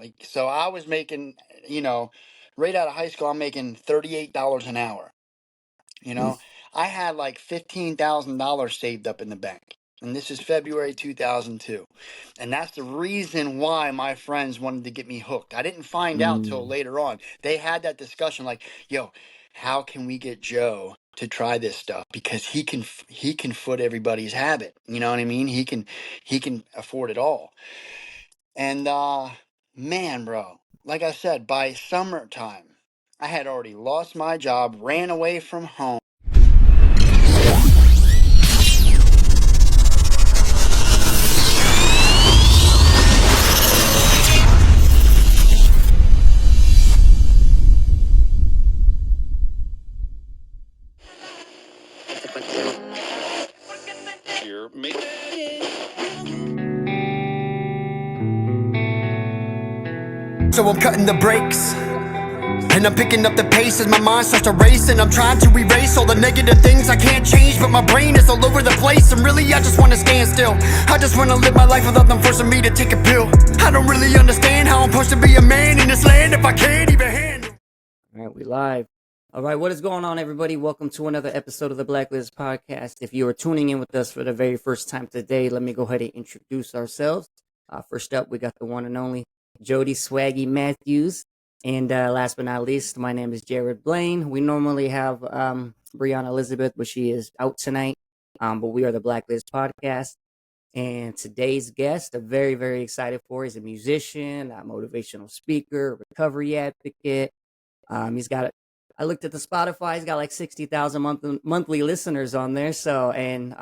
Like, so I was making, you know, right out of high school, I'm making $38 an hour. You know, I had like $15,000 saved up in the bank. And this is February 2002. And that's the reason why my friends wanted to get me hooked. I didn't find out till later on. They had that discussion like, yo, how can we get Joe to try this stuff? Because he can foot everybody's habit. You know what I mean? He can afford it all. And man, bro, like I said, by summertime, I had already lost my job, ran away from home. So I'm cutting the brakes, and I'm picking up the pace as my mind starts to race, and I'm trying to erase all the negative things I can't change, but my brain is all over the place, and really I just want to stand still. I just want to live my life without them forcing me to take a pill. I don't really understand how I'm supposed to be a man in this land if I can't even handle. All right, we live. All right, what is going on, everybody? Welcome to another episode of the Blaklist Podcast. If you are tuning in with us for the very first time today, let me go ahead and introduce ourselves. First up, we got the one and only Jody Swaggy Matthews. And last but not least, my name is Jared Blaine. We normally have Brianna Elizabeth, but she is out tonight. But we are the Blaklist Podcast. And today's guest, I'm very, very excited for, is a musician, a motivational speaker, recovery advocate. He's got, I looked at the Spotify, he's got like 60,000 monthly listeners on there. So, and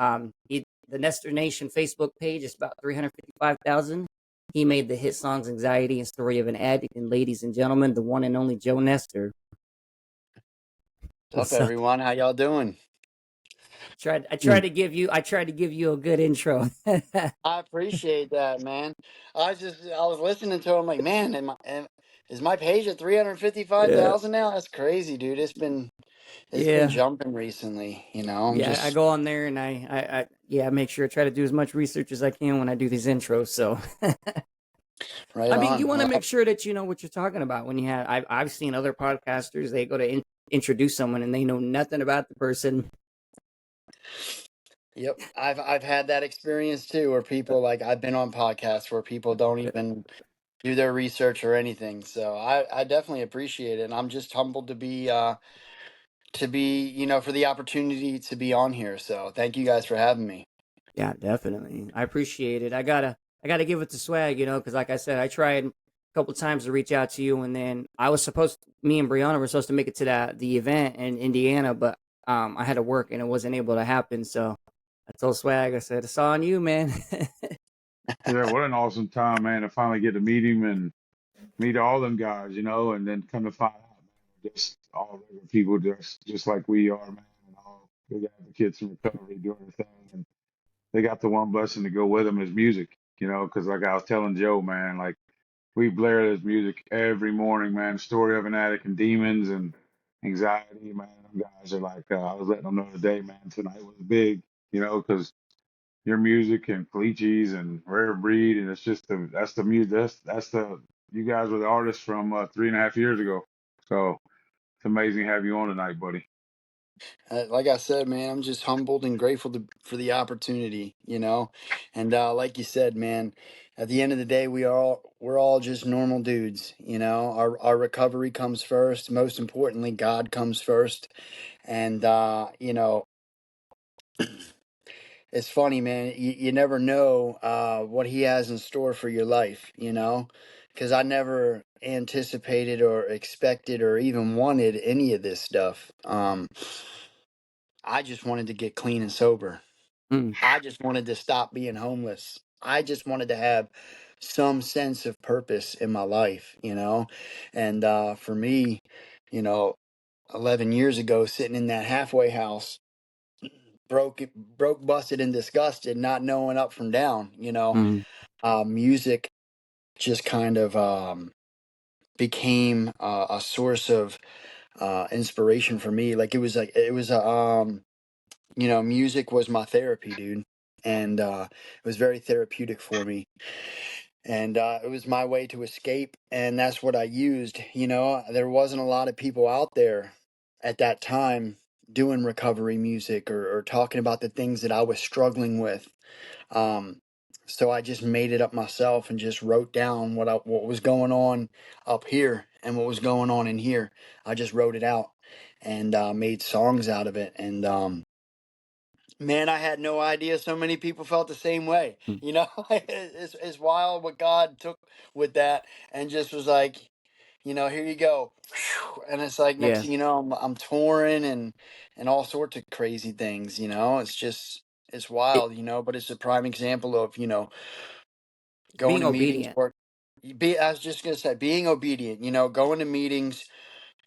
the Nester Nation Facebook page is about 355,000. He made the hit songs Anxiety and Story of an Addict. And ladies and gentlemen, the one and only Joenester. What's up, everyone? How y'all doing? I tried to give you a good intro. I appreciate that, man. I was listening to him like, man, is my page at 355,000 now? That's crazy, dude. It's been jumping recently, you know. I go on there and I make sure I try to do as much research as I can when I do these intros. So right I mean, on. you want to make sure that you know what you're talking about when you have. I've seen other podcasters, they go to introduce someone and they know nothing about the person. Yep, I've had that experience too, where people, like, I've been on podcasts where people don't even do their research or anything. So I definitely appreciate it, and I'm just humbled to be for the opportunity to be on here. So thank you guys for having me. Yeah, definitely. I appreciate it. I gotta give it to Swag, because like I said, I tried a couple times to reach out to you, and then me and Brianna were supposed to make it to the event in Indiana, but I had to work and it wasn't able to happen. So I told Swag, I said, it's on you, man. Yeah, what an awesome time, man, to finally get to meet him and meet all them guys, and then come to find out, man, just all regular people just like we are, man, and all good advocates in recovery doing their thing. And they got the one blessing to go with them is music, because like I was telling Joe, man, like we blare this music every morning, man. Story of an addict and demons and anxiety, man. Them guys are like, I was letting them know today, man, tonight was big, because your music and Felice's and Rare Breed, and it's just that's the music. That's the you guys were the artists from 3.5 years ago. So it's amazing to have you on tonight, buddy. Like I said, man, I'm just humbled and grateful for the opportunity, and like you said, man, at the end of the day, we're all just normal dudes, Our recovery comes first. Most importantly, God comes first, and it's funny, man. You never know what He has in store for your life, because I never anticipated or expected or even wanted any of this stuff. I just wanted to get clean and sober. I just wanted to stop being homeless. I just wanted to have some sense of purpose in my life, And for me, 11 years ago, sitting in that halfway house, broke, busted, and disgusted, not knowing up from down, music just kind of became a source of inspiration for me. Like it was a music was my therapy, dude, and it was very therapeutic for me. And it was my way to escape, and that's what I used. There wasn't a lot of people out there at that time doing recovery music or talking about the things that I was struggling with. Um, so I just made it up myself and just wrote down what was going on up here and what was going on in here. I just wrote it out and made songs out of it. And man, I had no idea so many people felt the same way. Mm. It's wild what God took with that and just was like, here you go. And it's like next Yeah. thing you know, I'm touring and all sorts of crazy things. It's It, wild. But it's a prime example of going being to meetings. obedient. I was just gonna say being obedient. Going to meetings.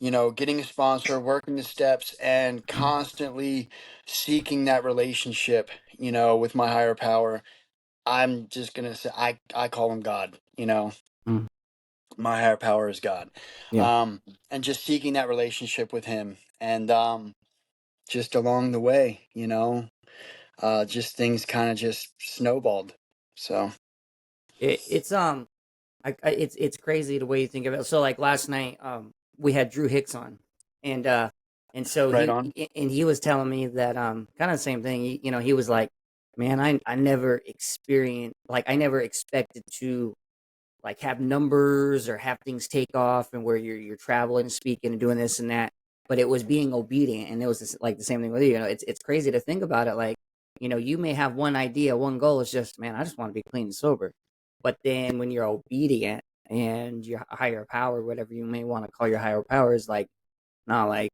Getting a sponsor, working the steps, and constantly seeking that relationship, with my higher power. I'm just going to say, I call him God, Mm. my higher power is God. Yeah. And just seeking that relationship with him. And just along the way, just things kind of just snowballed. So, It's it's crazy the way you think of it. So like last night, we had Drew Hicks on, and so right on. he was telling me that kind of the same thing. He was like, man, I never experienced, like, I never expected to like have numbers or have things take off and where you're traveling and speaking and doing this and that. But it was being obedient, and it was like the same thing with you. It's crazy to think about it. Like, you may have one idea, one goal is just, man, I just want to be clean and sober. But then when you're obedient and your higher power, whatever you may want to call your higher power, is like, no, like,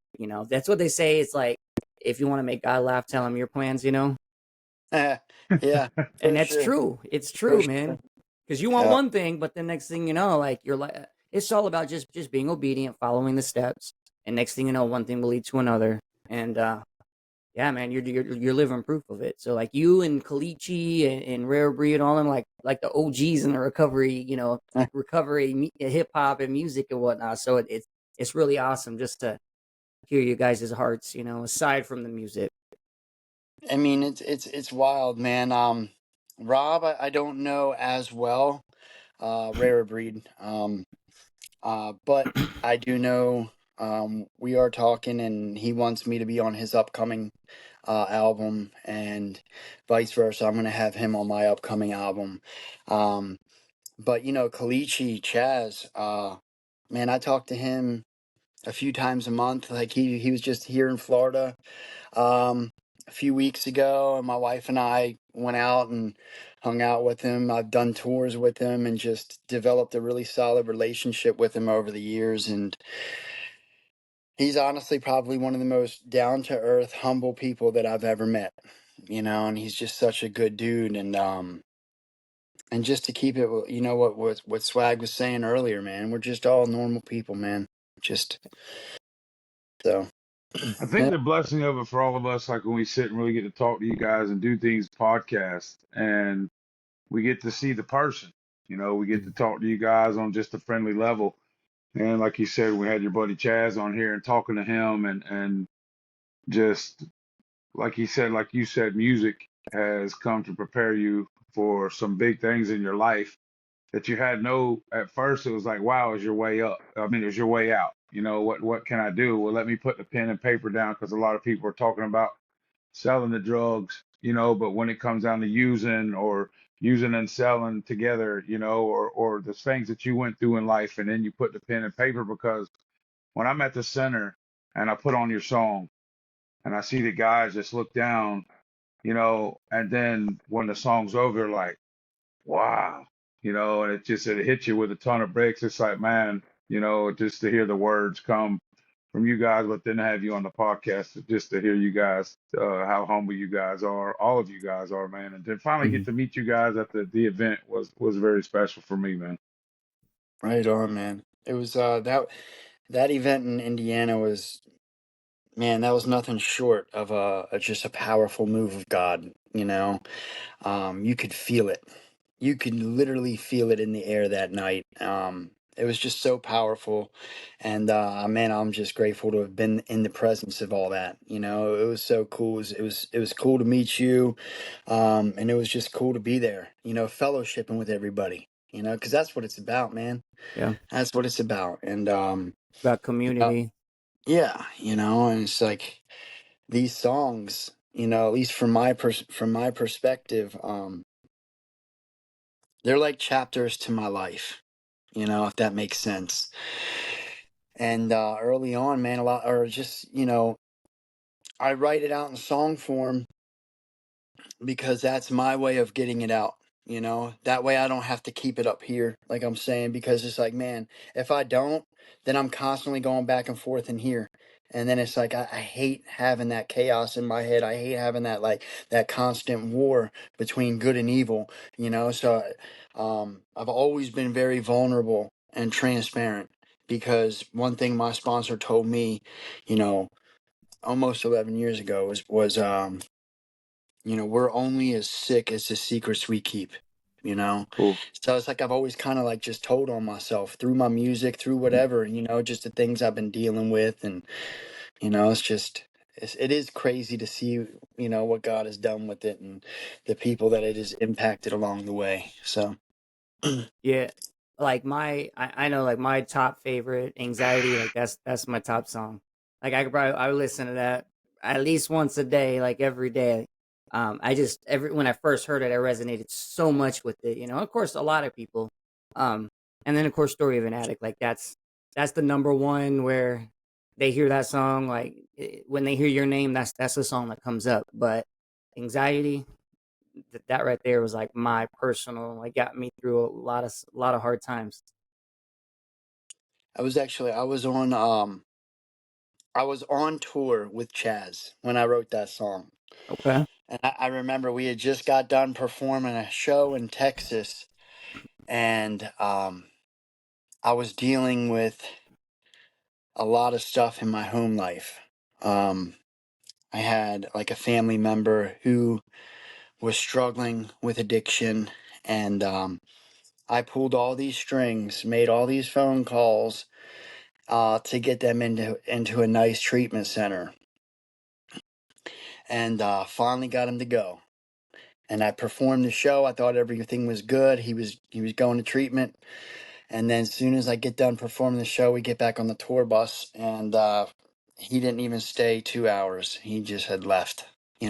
that's what they say. It's like, if you want to make God laugh, tell him your plans. Yeah, And for that's sure. true. It's For true, man. sure. Because you want Yeah. one thing, but the next thing you know, like, you're like, it's all about just being obedient, following the steps, and next thing you know, one thing will lead to another. And yeah, man, you're living proof of it. So like you and Kalichi and Rare Breed and all them, like the OGs in the recovery, hip hop and music and whatnot. So it's really awesome just to hear you guys' hearts, aside from the music. I mean, it's wild, man. Rob, I don't know as well, rare breed. But I do know, we are talking, and he wants me to be on his upcoming album, and vice versa. I'm gonna have him on my upcoming album. But Kalichi Chaz, man, I talk to him a few times a month. Like he was just here in Florida um, a few weeks ago, and my wife and I went out and hung out with him. I've done tours with him and just developed a really solid relationship with him over the years. And he's honestly probably one of the most down to earth, humble people that I've ever met. And he's just such a good dude. And just to keep it, what Swag was saying earlier, man, we're just all normal people, man. Just so. I think Yeah. the blessing of it for all of us, like when we sit and really get to talk to you guys and do things podcast, and we get to see the person. We get to talk to you guys on just a friendly level. And like you said, we had your buddy Chaz on here and talking to him, and just like he said, like you said, music has come to prepare you for some big things in your life that you had no, at first it was like, wow, is your way up. I mean, is your way out. What can I do? Well, let me put the pen and paper down, because a lot of people are talking about selling the drugs, but when it comes down to using and selling together, or the things that you went through in life, and then you put the pen and paper. Because when I'm at the center and I put on your song and I see the guys just look down, and then when the song's over, like, wow, and it hits you with a ton of bricks. It's like, man, just to hear the words come from you guys, but then to have you on the podcast, just to hear you guys, how humble you guys are, all of you guys are, man, and then finally get Mhm. to meet you guys at the event was very special for me, man. Right on, man. It was that event in Indiana was, man, that was nothing short of just a powerful move of God. You could feel it. You could literally feel it in the air that night. It was just so powerful, and man, I'm just grateful to have been in the presence of all that. It was so cool. It was cool to meet you, and it was just cool to be there. Fellowshipping with everybody. because that's what it's about, man. Yeah. That's what it's about. And About you know, community. yeah, and it's like these songs, at least from my perspective, they're like chapters to my life, if that makes sense. And early on, man, a lot, or just, I write it out in song form because that's my way of getting it out. That way I don't have to keep it up here, like I'm saying, because it's like, man, if I don't, then I'm constantly going back and forth in here. And then it's like, I hate having that chaos in my head. I hate having that, like, that constant war between good and evil, So I've always been very vulnerable and transparent because one thing my sponsor told me, almost 11 years ago was we're only as sick as the secrets we keep, you know? Cool. So it's like I've always kind of like just told on myself through my music, through whatever, just the things I've been dealing with. And, it's just, it is crazy to see, what God has done with it and the people that it has impacted along the way. So, Yeah. Like I know like my top favorite, Anxiety, like that's my top song. Like I would listen to that at least once a day, like every day. I just when I first heard it, I resonated so much with it. Of course a lot of people. Um and then of course Story of an Addict, like that's the number one where they hear that song, like when they hear your name, that's the song that comes up. But Anxiety, that right there was like my personal, like got me through a lot of hard times. I was on tour with Chaz when I wrote that song. Okay. And I remember we had just got done performing a show in Texas, and I was dealing with a lot of stuff in my home life. I had like a family member who was struggling with addiction, and I pulled all these strings, made all these phone calls to get them into a nice treatment center, and finally got him to go. And I performed the show. I thought everything was good. He was going to treatment. And then as soon as I get done performing the show, we get back on the tour bus, and he didn't even stay 2 hours. He just had left, Mm,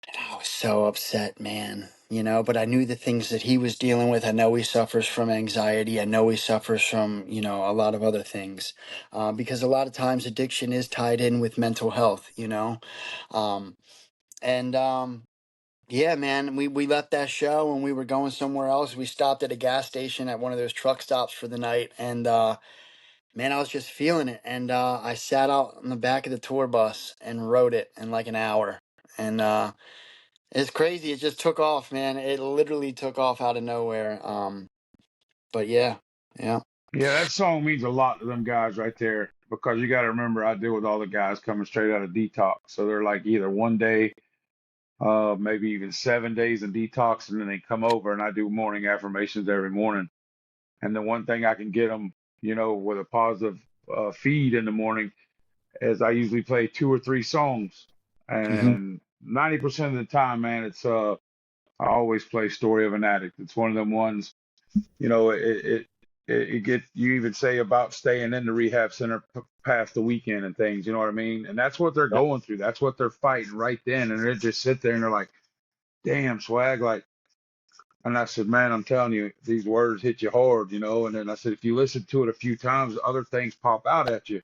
And I was so upset, man, but I knew the things that he was dealing with. I know he suffers from anxiety. I know he suffers from, a lot of other things, because a lot of times addiction is tied in with mental health, Um, and yeah, man, we left that show and we were going somewhere else. We stopped at a gas station at one of those truck stops for the night. And man, I was just feeling it. And I sat out on the back of the tour bus and wrote it in like an hour. And it's crazy. It just took off, man. It literally took off out of nowhere. But yeah, yeah. Yeah, that song means a lot to them guys right there because you got to remember I deal with all the guys coming straight out of detox. So they're like either one day, maybe even 7 days in detox, and then they come over and I do morning affirmations every morning. And the one thing I can get them, with a positive feed in the morning is I usually play two or three songs. Hmm. And 90% of the time, man, I always play Story of an Addict. It's one of them ones, you know, it get you even say about staying in the rehab center past the weekend and things, you know what I mean? And that's what they're Yep. going through. That's what they're fighting right then. And they just sit there and they're like, damn, swag, like, and I said, man, I'm telling you, these words hit you hard, And then I said, if you listen to it a few times, other things pop out at you,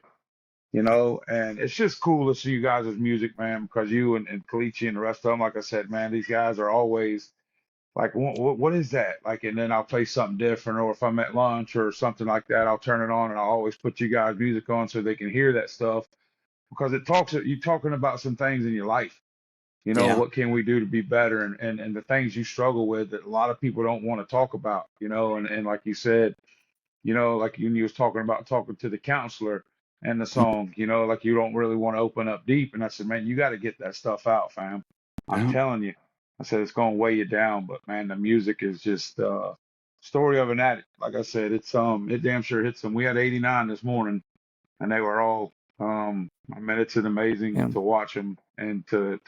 And it's just cool to see you guys' music, man, because you and Kalichi and the rest of them, like I said, man, these guys are always like, what is that? Like, and then I'll play something different, or if I'm at lunch or something like that, I'll turn it on and I'll always put you guys' music on so they can hear that stuff because you're talking about some things in your life. Yeah. What can we do to be better and the things you struggle with that a lot of people don't want to talk about, and like you said, like you was talking about talking to the counselor and the song, like you don't really want to open up deep. And I said, man, you got to get that stuff out, fam. I'm Yeah. telling you. I said it's gonna weigh you down, but man, the music is just story of an addict. Like I said, it damn sure hits them. We had 89 this morning, and they were all I mean, it's an amazing yeah. to watch them and to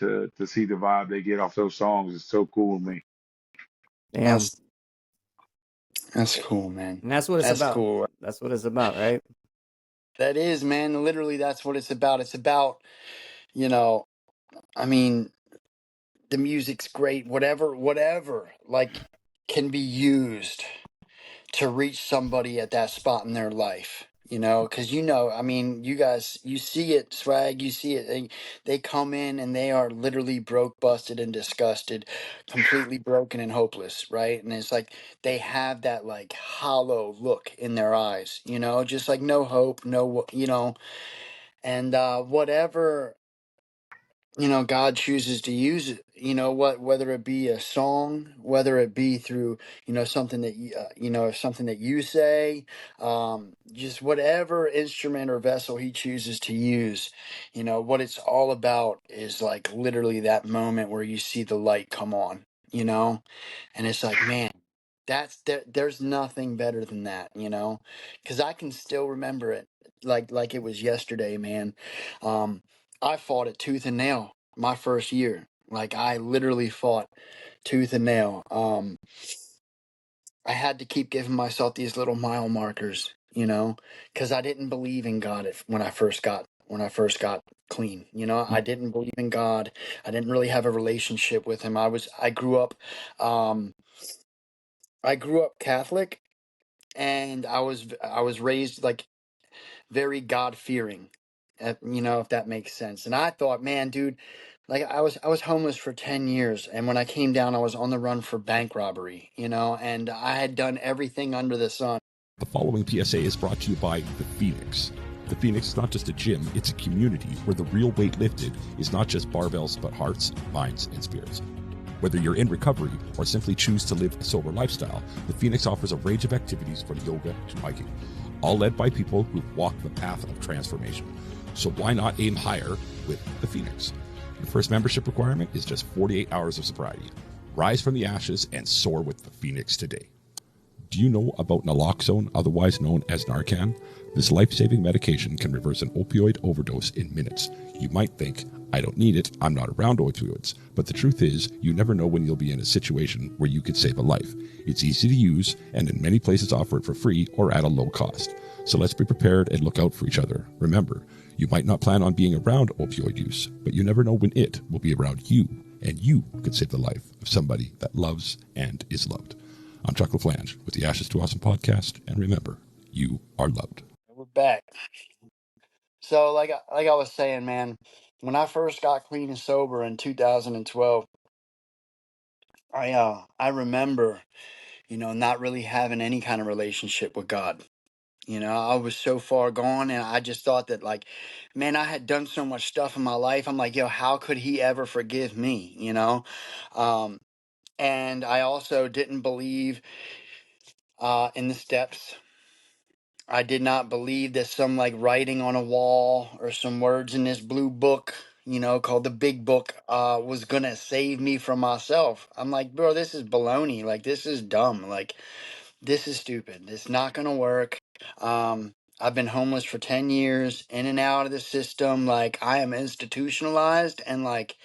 see the vibe they get off those songs. It's so cool to me. Damn. That's That's cool, man. And that's what it's That's about. cool. That's what it's about, right? That is, man. Literally, that's what it's about. It's about, you know, I mean, the music's great. Whatever, like, can be used to reach somebody at that spot in their life. Because I mean, you guys, you see it, Swag, you see it. They come in and they are literally broke, busted, and disgusted, completely broken and hopeless, right? And it's like they have that like hollow look in their eyes, just like no hope, and whatever God chooses to use it, whether it be a song, whether it be through, something that something that you say, just whatever instrument or vessel he chooses to use, what it's all about is like literally that moment where you see the light come on, and it's like, man, there's nothing better than that, because I can still remember it like it was yesterday, man. I fought it tooth and nail my first year. Like I literally fought tooth and nail. I had to keep giving myself these little mile markers, because I didn't believe in God when I first got clean. I didn't believe in God. I didn't really have a relationship with him. Um I grew up Catholic, and I was raised like very God fearing, if that makes sense. And I thought, man, dude, like I was homeless for 10 years, and when I came down, I was on the run for bank robbery, and I had done everything under the sun. The following PSA is brought to you by The Phoenix. The Phoenix is not just a gym, it's a community where the real weight lifted is not just barbells, but hearts, minds, and spirits. Whether you're in recovery or simply choose to live a sober lifestyle, The Phoenix offers a range of activities from yoga to hiking, all led by people who've walked the path of transformation. So why not aim higher with The Phoenix? The first membership requirement is just 48 hours of sobriety. Rise from the ashes and soar with The Phoenix today. Do you know about naloxone, otherwise known as Narcan? This life-saving medication can reverse an opioid overdose in minutes. You might think, I don't need it, I'm not around opioids. But the truth is, you never know when you'll be in a situation where you could save a life. It's easy to use, and in many places offer it for free or at a low cost. So let's be prepared and look out for each other. Remember, you might not plan on being around opioid use, but you never know when it will be around you, and you could save the life of somebody that loves and is loved. I'm Chuck LaFlange with the Ashes to Awesome podcast, and remember, you are loved. We're back. So like I was saying, man, when I first got clean and sober in 2012, I remember, not really having any kind of relationship with God. I was so far gone, and I just thought that, like, man, I had done so much stuff in my life. I'm like, yo, how could he ever forgive me? Um, and I also didn't believe in the steps. I did not believe that some like writing on a wall or some words in this blue book, called the Big Book, was gonna save me from myself. I'm like, bro, this is baloney. Like, this is dumb. Like, this is stupid. It's not gonna work. I've been homeless for 10 years, in and out of the system. Like, I am institutionalized, and like,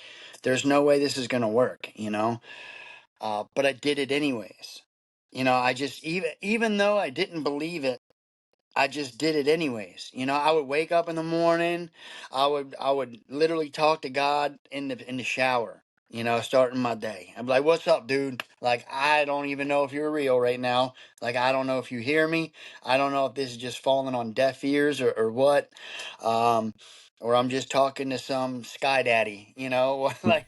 there's no way this is gonna work. But I did it anyways. I just, even though I didn't believe it, I just did it anyways. I would wake up in the morning. I would literally talk to God in the shower. Starting my day. I'd be like, "What's up, dude? Like, I don't even know if you're real right now. Like, I don't know if you hear me. I don't know if this is just falling on deaf ears or what. Um, or I'm just talking to some sky daddy. Like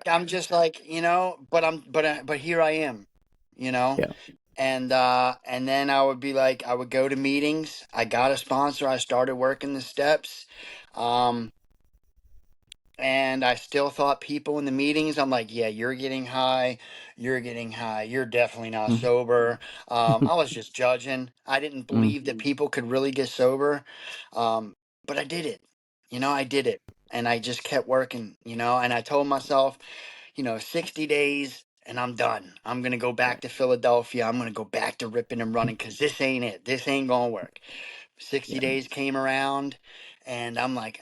I'm just like, but here I am. You know Yeah. and then I would go to meetings. I got a sponsor. I started working the steps. Um, and I still thought people in the meetings, I'm like, yeah, you're getting high. You're getting high. You're definitely not Mm. sober. I was just judging. I didn't Mm. believe that people could really get sober. But I did it. I did it. And I just kept working, and I told myself, 60 days and I'm done. I'm going to go Yeah. back to Philadelphia. I'm going to go back to ripping and running because this ain't it. This ain't going to work. 60 Yeah. days came around, and I'm like,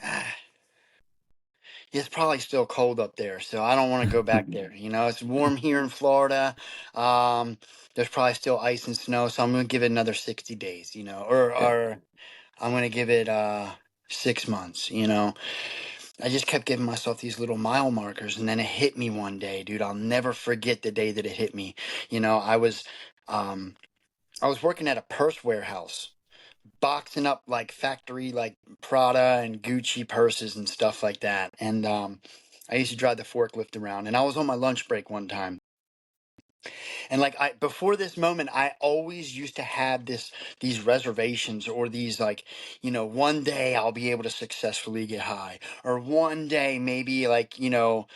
it's probably still cold up there. So I don't want to go back there. It's warm here in Florida. Um, there's probably still ice and snow, so I'm gonna give it another 60 days, or I'm gonna give it 6 months, I just kept giving myself these little mile markers, and then it hit me one day, dude. I'll never forget the day that it hit me. I was working at a purse warehouse, boxing up like factory like Prada and Gucci purses and stuff like that. And I used to drive the forklift around, and I was on my lunch break one time. And like before this moment, I always used to have these reservations, or these like, one day I'll be able to successfully get high, or one day maybe like, I'm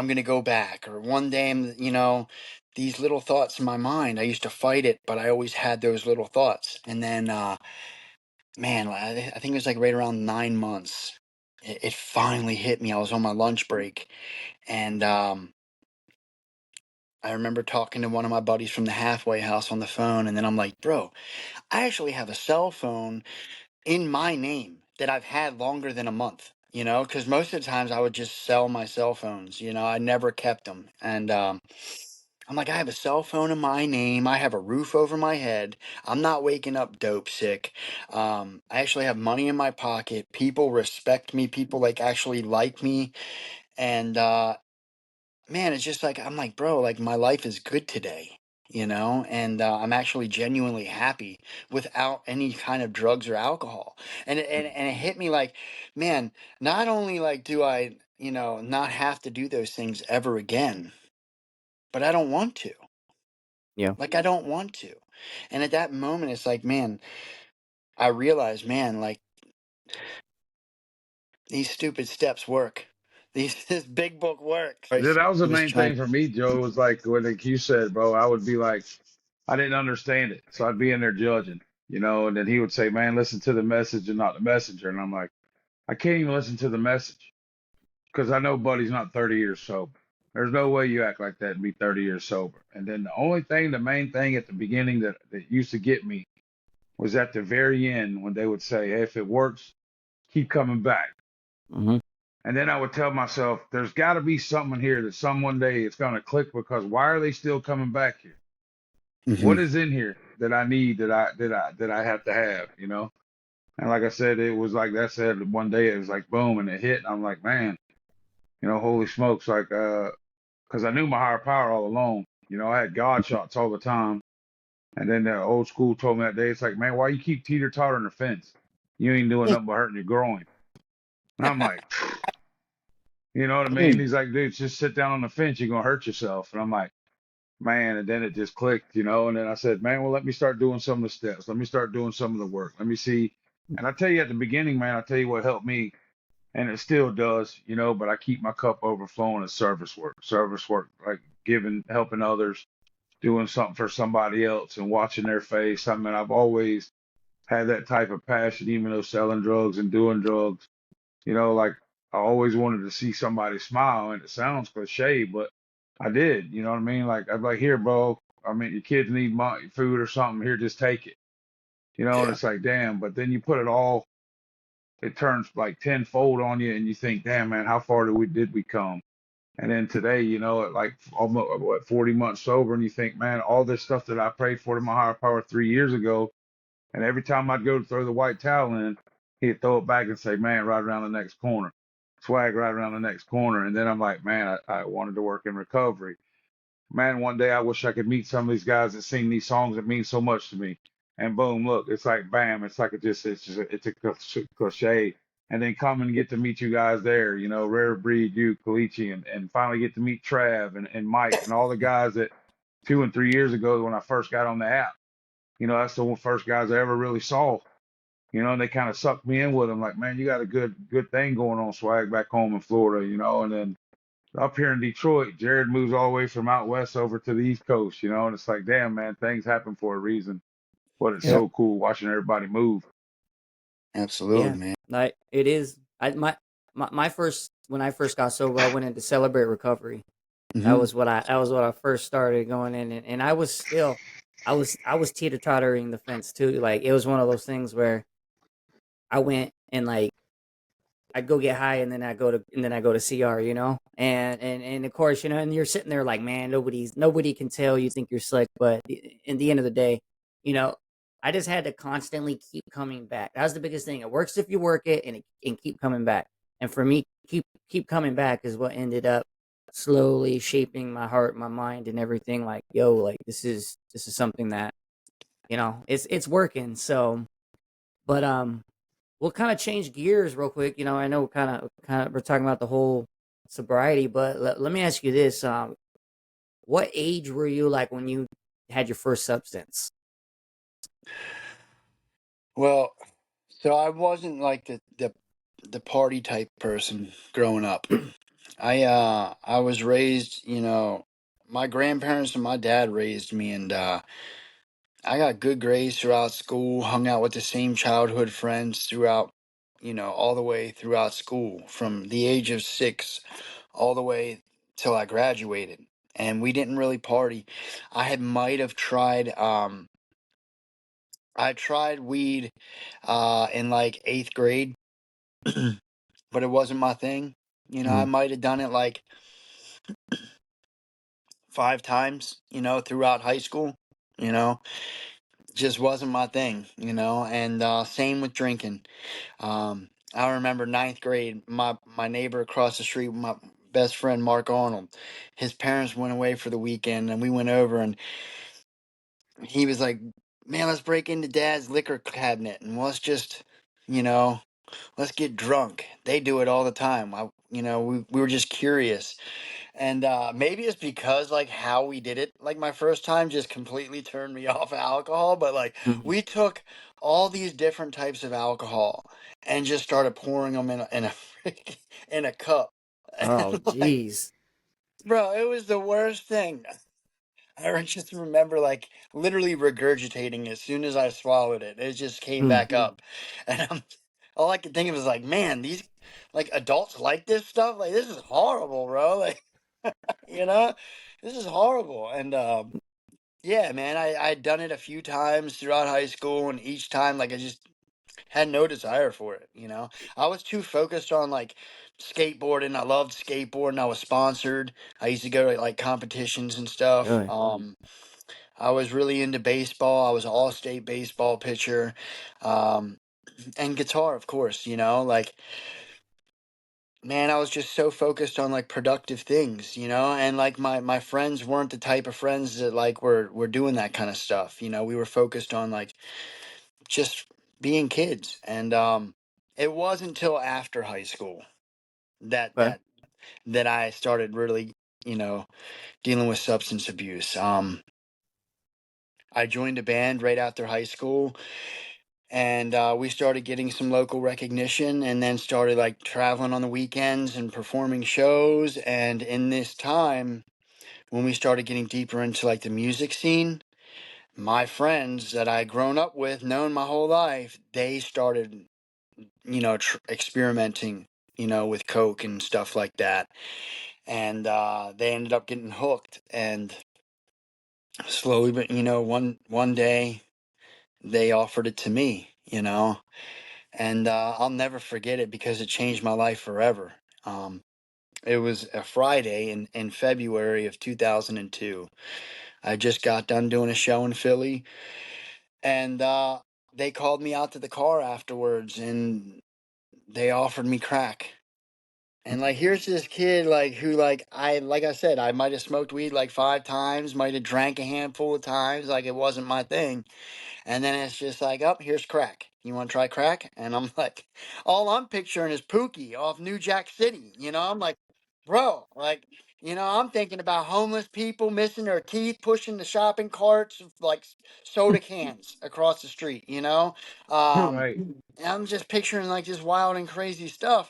going to go back, or one day these little thoughts in my mind. I used to fight it, but I always had those little thoughts. And then man, I think it was like right around 9 months. It finally hit me. I was on my lunch break, and I remember talking to one of my buddies from the halfway house on the phone, and then I'm like, bro, I actually have a cell phone in my name that I've had longer than a month, because most of the times I would just sell my cell phones, I never kept them. And I'm like, I have a cell phone in my name. I have a roof over my head. I'm not waking up dope sick. I actually have money in my pocket. People respect me. People like actually like me. And man, it's just like, I'm like, bro, like my life is good today, and I'm actually genuinely happy without any kind of drugs or alcohol. And it hit me like, man, not only like do I, not have to do those things ever again, but I don't want to. Yeah. Like, I don't want to. And at that moment, it's like, man, I realized, man, like these stupid steps work. This big book works. Yeah, that was the It was main trying. thing for me, Joe. Was like when like you said, bro, I would be like, I didn't understand it, so I'd be in there judging, and then he would say, "Man, listen to the message and not the messenger," and I'm like, I can't even listen to the message because I know Buddy's not 30 years sober. There's no way you act like that and be 30 years sober. And then the main thing at the beginning that used to get me was at the very end when they would say, hey, if it works, keep coming back. Mm-hmm. And then I would tell myself, there's got to be something here that some one day it's going to click, because why are they still coming back here? Hmm. What is in here that I need that I have to have, And like I said, it was like that said one day it was like boom and it hit. And I'm like, man, holy smokes, like because I knew my higher power all along. I had God shots all the time. And then the old school told me that day, it's like, man, why you keep teeter-tottering the fence? You ain't doing nothing but hurting your groin. And I'm like, you know what I mean? He's like, dude, just sit down on the fence. You're going to hurt yourself. And I'm like, man. And then it just clicked, And then I said, man, well, let me start doing some of the steps. Let me start doing some of the work. Let me see. And I tell you at the beginning, man, I tell you what helped me. And it still does, but I keep my cup overflowing as service work, like helping others, doing something for somebody else and watching their face. I mean, I've always had that type of passion, even though selling drugs and doing drugs, like I always wanted to see somebody smile. And it sounds cliche, but I did, you know what I mean? Like, I'm like, here, bro, I mean, your kids need food or something. Here, just take it, and Yeah. it's like, damn, but then you put it turns like tenfold on you, and you think, damn, man, how far did we come? And then today, at like almost 40 months sober, and you think, man, all this stuff that I prayed for to my higher power 3 years ago, and every time I'd go to throw the white towel in, he'd throw it back and say, man, right around the next corner, swag right around the next corner. And then I'm like, man, I wanted to work in recovery. Man, one day I wish I could meet some of these guys that sing these songs that mean so much to me. And boom, look, it's like bam, it's like it's a cliche. And then come and get to meet you guys there, Rare Breed, you, Kalichi, and finally get to meet Trav and Mike and all the guys that 2 and 3 years ago when I first got on the app, that's the first guys I ever really saw, and they kind of sucked me in with them, like, man, you got a good thing going on, swag, back home in Florida, and then up here in Detroit, Jared moves all the way from out west over to the East Coast, and it's like, damn, man, things happen for a reason. But it's Yeah. so cool watching everybody move. Absolutely, Yeah. man. Like it is. My first when I first got sober, I went in to celebrate recovery. That Hmm. was what I first started going in, and I was still, I was teeter tottering the fence too. Like it was one of those things where I went and like I'd go get high and then I go to CR, And of course, and you're sitting there like, man, nobody can tell you think you're slick, but in the end of the day, you know, I just had to constantly keep coming back. That was the biggest thing. It works if you work it, and keep coming back. And for me, keep coming back is what ended up slowly shaping my heart, my mind, and everything. Like, yo, like this is something that it's working. So, but we'll kind of change gears real quick. I know kind of we're talking about the whole sobriety, but let me ask you this: what age were you like when you had your first substance? Well, so I wasn't like the party type person growing up. I was raised, my grandparents and my dad raised me, and I got good grades throughout school, hung out with the same childhood friends throughout, all the way throughout school from the age of 6 all the way till I graduated. And we didn't really party. Might have tried I tried weed in like 8th grade, but it wasn't my thing. I Mm. might have done it like 5 times, throughout high school, you know. Just wasn't my thing, and same with drinking. I remember 9th grade, my neighbor across the street, my best friend Mark Arnold, his parents went away for the weekend, and we went over, and he was like, "Man, let's break into Dad's liquor cabinet and you know, let's get drunk." They do it all the time. We were just curious. And maybe it's because like how we did it, like my first time just completely turned me off of alcohol. But like Mhm. we took all these different types of alcohol and just started pouring them in a in a cup. Oh, And like, geez. bro, it was the worst thing. Just remember like literally regurgitating as soon as I swallowed it. It just came Mm. back up, and all I could think of was like, man, these like adults like this stuff. Like this is horrible, bro. Like you know, this is horrible. And yeah, man, I'd done it a few times throughout high school, and each time, like, I just had no desire for it. I was too focused on like skateboarding. I loved skateboarding. I was sponsored. I used to go to like competitions and stuff. Really? I was really into baseball. I was an all-state baseball pitcher, um, and guitar, of course. Like man, I was just so focused on like productive things, and like my friends weren't the type of friends that like were doing that kind of stuff. We were focused on like just being kids. And it wasn't until after high school that Okay. that that I started really, you know, dealing with substance abuse. I joined a band right after high school, and we started getting some local recognition, and then started like traveling on the weekends and performing shows. And in this time when we started getting deeper into like the music scene, my friends that I had grown up with, known my whole life, they started, experimenting, with coke and stuff like that. And they ended up getting hooked. And slowly, but one day they offered it to me, and I'll never forget it because it changed my life forever. Um, it was a Friday in February of 2002. I just got done doing a show in Philly, and they called me out to the car afterwards, and they offered me crack. And like, here's this kid like who like I said, I might have smoked weed like 5 times, might have drank a handful of times, like it wasn't my thing. And then it's just like, oh, here's crack. You want to try crack? And I'm like, all I'm picturing is Pookie off New Jack City. I'm like, bro, like, I'm thinking about homeless people missing their teeth, pushing the shopping carts of like soda cans across the street, Um, Right. and I'm just picturing like just wild and crazy stuff.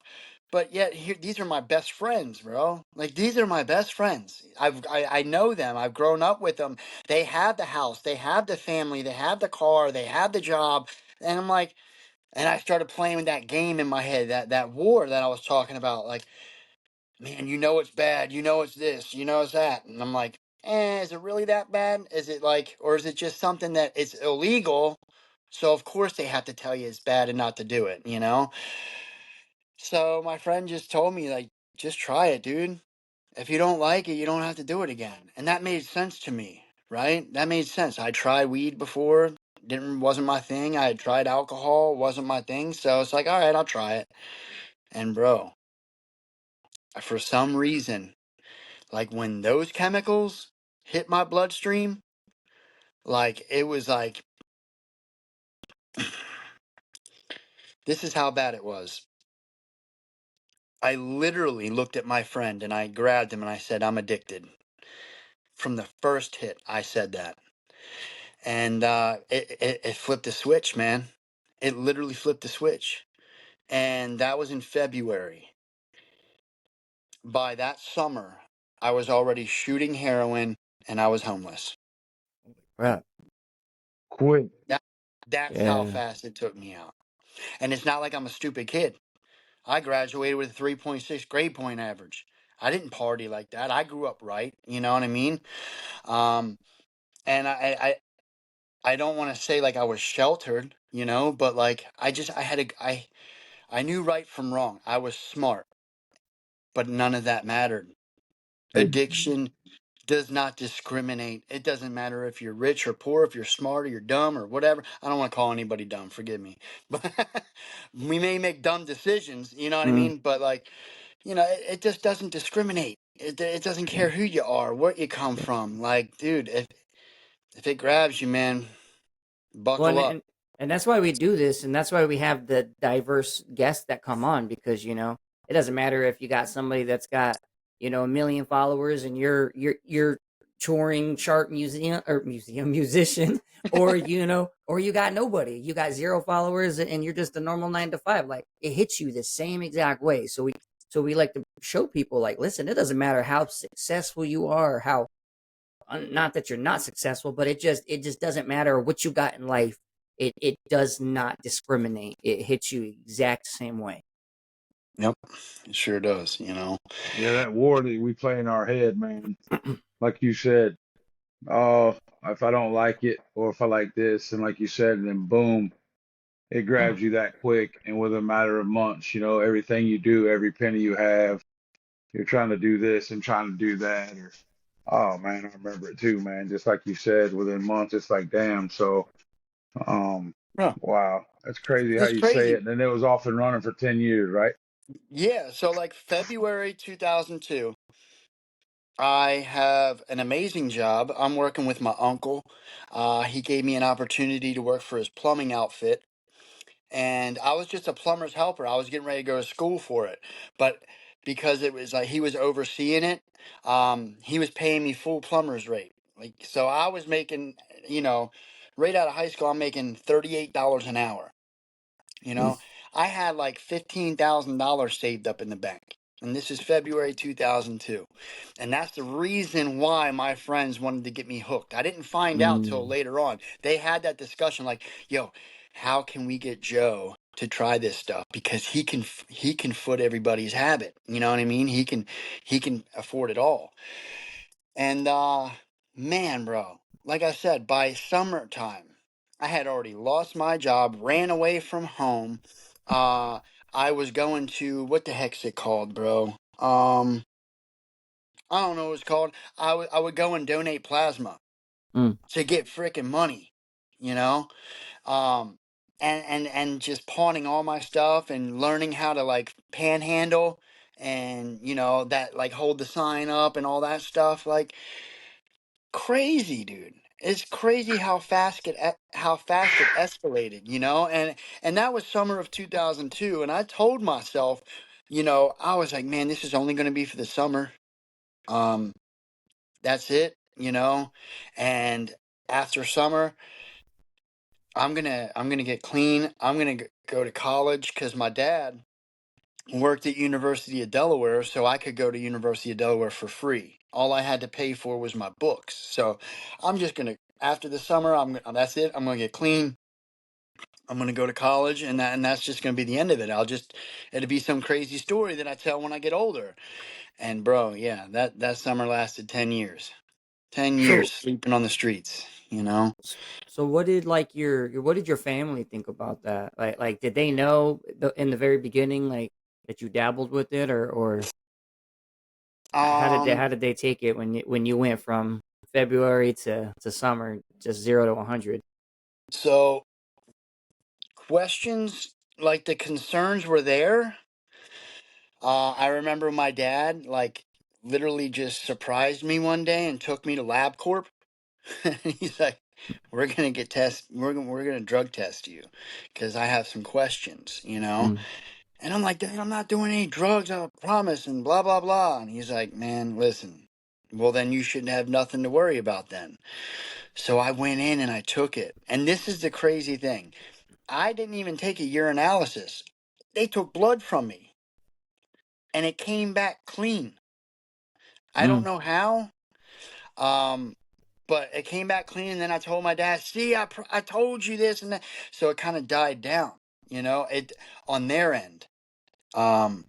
But yet here, these are my best friends, bro. Like these are my best friends. I know them. I've grown up with them. They have the house, they have the family, they have the car, they have the job. And I'm like, and I started playing with that game in my head, that war that I was talking about. Like, man, it's bad, it's this, it's that. And I'm like, is it really that bad? Is it like, or is it just something that it's illegal? So of course they have to tell you it's bad and not to do it. So my friend just told me like, just try it, dude. If you don't like it, you don't have to do it again. And that made sense to me, right? That made sense. I tried weed before, wasn't my thing. I had tried alcohol, wasn't my thing. So it's like, all right, I'll try it. And bro, for some reason, like when those chemicals hit my bloodstream, like it was like this is how bad it was. I literally looked at my friend and I grabbed him and I said, I'm addicted. From the first hit, I said that. And it flipped a switch, man. It literally flipped a switch. And that was in February. By that summer, I was already shooting heroin and I was homeless. Right. Quick. That's how Yeah. fast it took me out. And it's not like I'm a stupid kid. I graduated with a 3.6 grade point average. I didn't party like that. I grew up right. You know what I mean? Um, and I don't want to say like I was sheltered, you know, but like I knew right from wrong. I was smart, but none of that mattered. Hey, Addiction does not discriminate. It doesn't matter if you're rich or poor, if you're smart or you're dumb or whatever. I don't want to call anybody dumb, forgive me. But we may make dumb decisions, you know what I Mm, mean? But like, you know, it just doesn't discriminate. It doesn't yeah. care who you are, where you come from. Like, dude, if it grabs you, man, Well, buckle up. and that's why we do this, and that's why we have the diverse guests that come on, because it doesn't matter if you got somebody that's got 1 million followers and you're touring chart museum musician, or or you got nobody, you got zero followers and you're just a normal 9 to 5. Like, it hits you the same exact way. So we like to show people, like, listen, it doesn't matter how successful you are, how not that you're not successful, but it just doesn't matter what you got in life. It does not discriminate. It hits you exact same way. Yep, it sure does, you know. yeah, that war that we play in our head, man. Like you said, oh, if I don't like it, or if I like this, and like you said, then boom, it grabs you that quick, and within a matter of months, everything you do, every penny you have, you're trying to do this and trying to do that, or oh man, I remember it too, man. Just like you said, within months, it's like damn. So, um, Yeah, wow, that's crazy how it's you say it. crazy. And then it was off and running for 10 years, right? Yeah, so like February 2002, I have an amazing job. I'm working with my uncle. He gave me an opportunity to work for his plumbing outfit, and I was just a plumber's helper. I was getting ready to go to school for it, but because it was like he was overseeing it, he was paying me full plumber's rate. Like, so I was making, you know, right out of high school, I'm making $38 an hour. You Mm, know, I had like $15,000 saved up in the bank. And this is February 2002. And that's the reason why my friends wanted to get me hooked. I didn't find out till mm, later on. They had that discussion like, yo, how can we get Joe to try this stuff? Because he can foot everybody's habit. You know what I mean? He can afford it all. And man, bro, like I said, by summertime, I had already lost my job, ran away from home. Uh, I was going to what the heck's it called, bro? I don't know what it's called. I would go and donate plasma mm. to get freaking money, you know. Um, and just pawning all my stuff and learning how to like panhandle and that like hold the sign up and all that stuff like crazy, dude. It's crazy how fast it escalated, and that was summer of 2002, and I told myself, I was like, man, this is only going to be for the summer. Um, that's it, and after summer, I'm gonna get clean. I'm gonna go to college because my dad worked at University of Delaware, so I could go to University of Delaware for free. All I had to pay for was my books. So I'm just gonna after the summer, that's it. I'm gonna get clean. I'm gonna go to college, and that's just gonna be the end of it. It'll be some crazy story that I tell when I get older. And bro, yeah, that summer lasted 10 years. 10 years So sleeping on the streets. You know. so what did like what did your family think about that? Like did they know in the very beginning, like, that you dabbled with it, or How did they take it when you went from February to summer, just 0 to 100? So questions, like the concerns were there. I remember my dad like literally just surprised me one day and took me to LabCorp. He's like, "We're gonna get test. We're gonna drug test you, because I have some questions, you know." Mm. And I'm like, "Dad, I'm not doing any drugs. I promise." And blah blah blah. And he's like, "Man, listen. Well, then you should have nothing to worry about then." So I went in and I took it. And this is the crazy thing. I didn't even take a urinalysis. They took blood from me, and it came back clean. I don't Mm. know how. Um, but it came back clean. And then I told my dad, "See, I told you this and that." So it kind of died down, you know, it on their end. Um,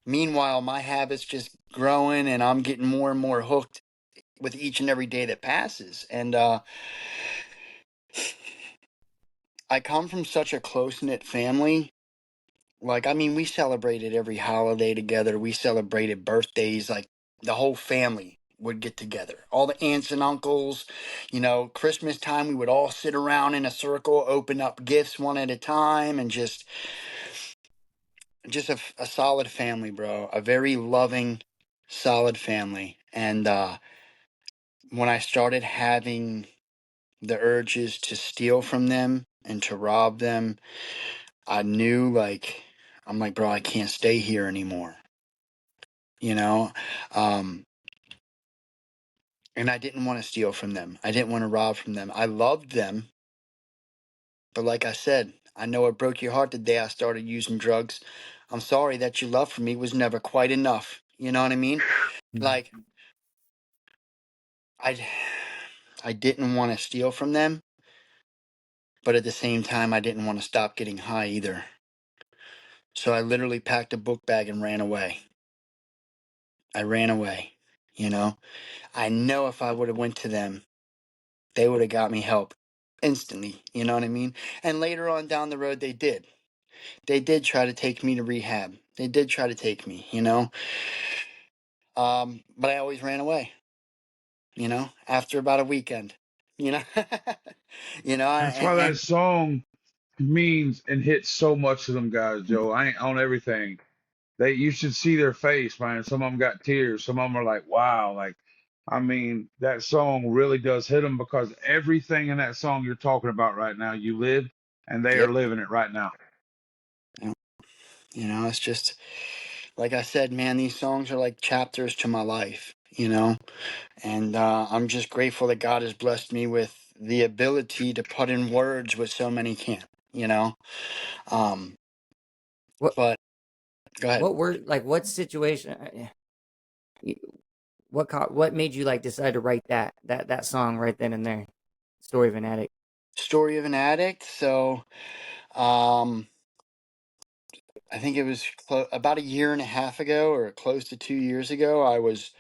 Meanwhile, my habits just growing, and I'm getting more and more hooked with each and every day that passes. And I come from such a close knit family. Like, I mean, we celebrated every holiday together. We celebrated birthdays. Like, the whole family would get together. All the aunts and uncles, you know, Christmas time, we would all sit around in a circle, open up gifts one at a time, and just a solid family, bro. A very loving, solid family. And when I started having the urges to steal from them and to rob them, I knew, like, I'm like, bro, I can't stay here anymore. You know, um, and I didn't want to steal from them. I didn't want to rob from them. I loved them, but like I said, I know it broke your heart the day I started using drugs. I'm sorry that your love for me was never quite enough. You know what I mean? Like, I, I didn't want to steal from them, but at the same time, I didn't want to stop getting high either. So I literally packed a book bag and ran away. I ran away. You know, I know if I would have went to them, they would have got me help instantly. You know what I mean? And later on down the road, they did. They did try to take me to rehab. They did try to take me. You know, but I always ran away. You know, after about a weekend. You know, you know, That's why that and song means and hits so much to them guys, Joe. I ain't on everything. You should see their face, man. Some of them got tears. Some of them are like, wow. Like, I mean, that song really does hit them because everything in that song you're talking about right now, you lived, and they are yep. living it right now. You know, it's just like I said, man. These songs are like chapters to my life. You know, and I'm just grateful that God has blessed me with the ability to put in words what so many can't. You know, um, What but go ahead. what were like what situation? What made you like decide to write that song right then and there? Story of an Addict. Story of an addict. So, um, I think it was about a year and a half ago, or close to 2 years ago. I was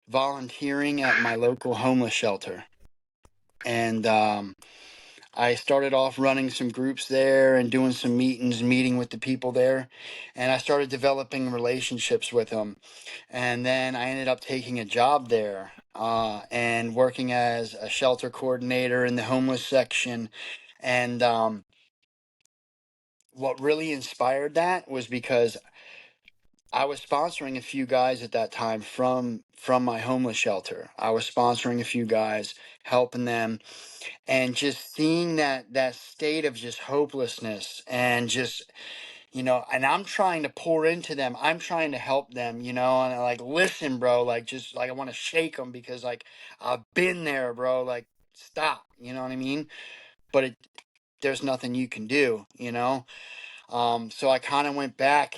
volunteering at my local homeless shelter, and I started off running some groups there and doing some meeting with the people there, and I started developing relationships with them. And then I ended up taking a job there and working as a shelter coordinator in the homeless section. And what really inspired that was because I was sponsoring a few guys at that time from my homeless shelter. I was sponsoring a few guys, helping them, and just seeing that state of just hopelessness, and just, you know, and I'm trying to pour into them. I'm trying to help them, you know, and I'm like, listen, bro, like, just like I want to shake them, because like I've been there, bro. Like, stop, you know what I mean? But there's nothing you can do, you know. So I kind of went back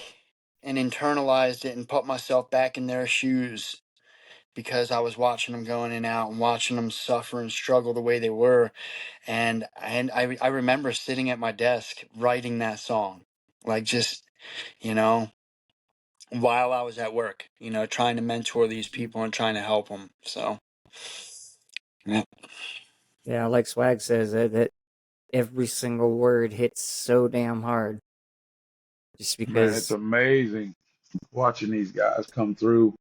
and internalized it and put myself back in their shoes, because I was watching them going in and out and watching them suffer and struggle the way they were. And I remember sitting at my desk writing that song, like, just, you know, while I was at work, you know, trying to mentor these people and trying to help them. So, yeah. Yeah, like Swag says that every single word hits so damn hard. Just Man, it's because amazing watching these guys come through.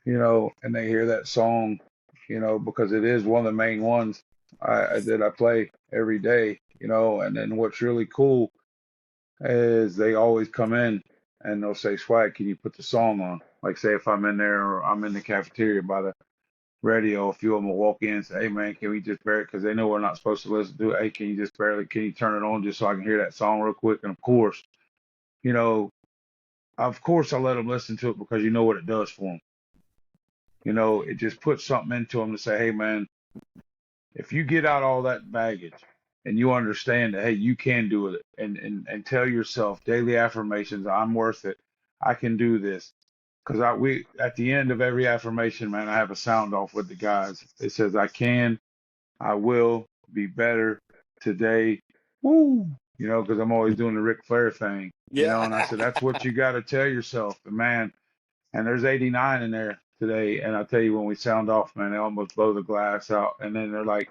and they hear that song, because it is one of the main ones that I play every day, and then what's really cool is they always come in and they'll say, Swag, can you put the song on? Like, say if I'm in there or I'm in the cafeteria by the radio, a few of them will walk in and say, hey man, can we just barely, because they know we're not supposed to listen to it. Hey, can you turn it on just so I can hear that song real quick? And you know, of course I let them listen to it because you know what it does for them. It just puts something into them to say, hey man, if you get out all that baggage and you understand that, hey, you can do it, and tell yourself daily affirmations, I'm worth it. I can do this. Because we at the end of every affirmation, man, I have a sound off with the guys. It says, I can, I will be better today. Woo! Because I'm always doing the Ric Flair thing, Yeah. and I said, that's what you got to tell yourself. And man, and there's 89 in there today. And I tell you, when we sound off, man, they almost blow the glass out. And then they're like,